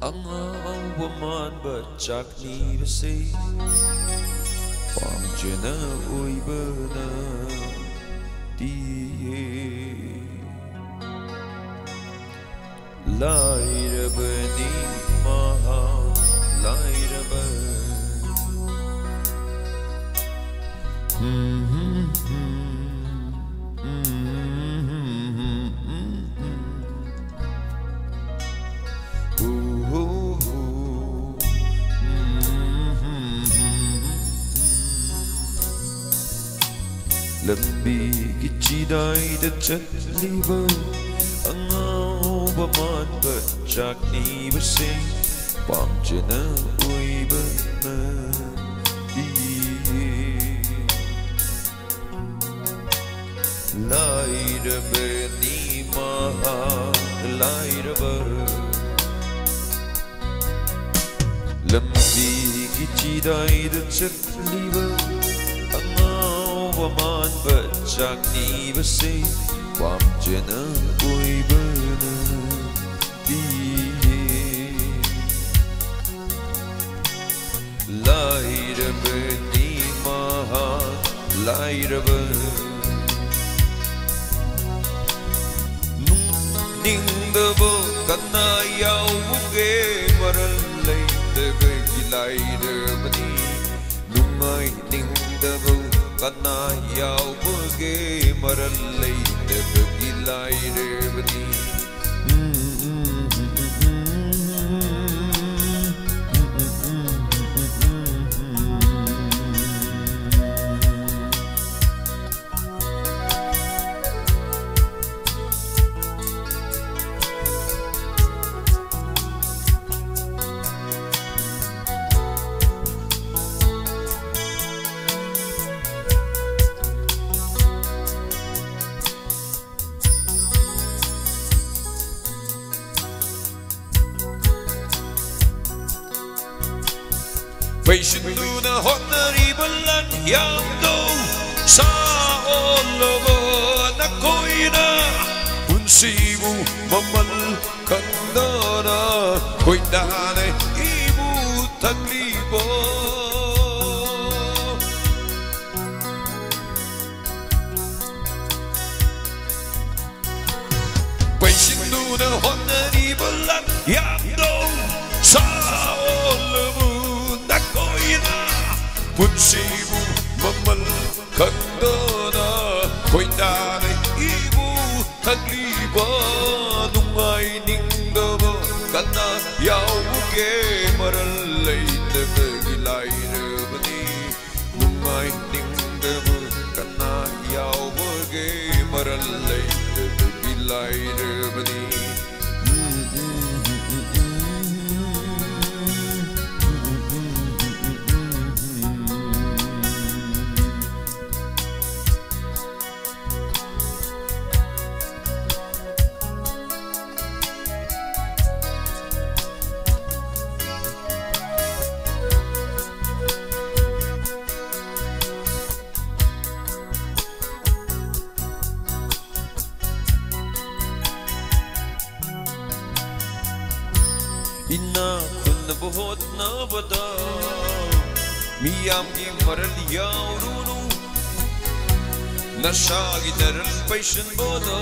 angau man bachak ni basi pamjena oi bana die laira bani maha laira bani Lambi kichidai da chatliva angau baman bachak ni basing pamjena ui bana laira bani maha laira bani lambi kichidai da chatliva man bachak ni basi pamjena ui bana laira bani maha laira bani ning da bo kana yau ge maral lai da ge laira bani numai ning da bo kana yau buge marallai da gilai revani Faishinduna honari balan yamdo sa olovo na koina unsimu mamal kandana koinane ibu taglibo Faishinduna honari balan yamdo sa olovo Punsimu mamal kandana koinane ibu tagliba nungay ningdaba kana yau buge marallay daga gilay rabani nungay ningdaba kana yau buge marallay daga gilay rabani Inna kunna bahut na bada miyam ki maral yaurunu nasha ki daral paishan bada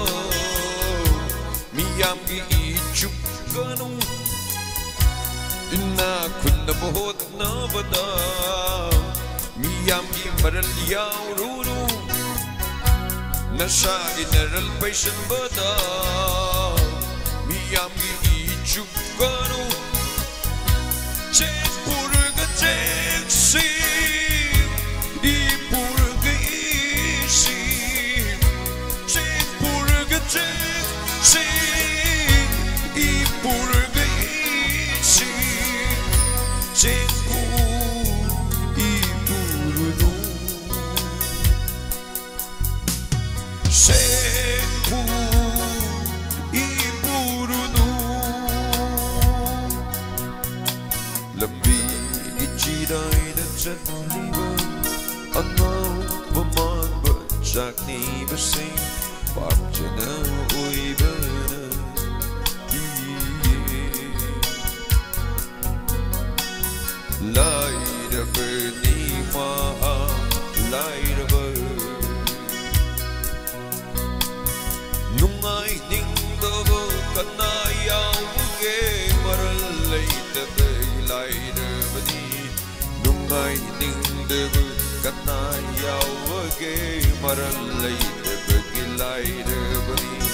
miyam ki ichuk ganu inna kunna bahut na bada miyam ki maral yaurunu nasha ki daral paishan bada miyam ki ichuk ganu Lambi ichidai da chatliva angau baman bachak ni basing pamjena ui bana lairabani maha lairaba nungai ningdaba kana yauge maral laitaba lairabani nungai ningdaba kana yauge maral laitaba lairabani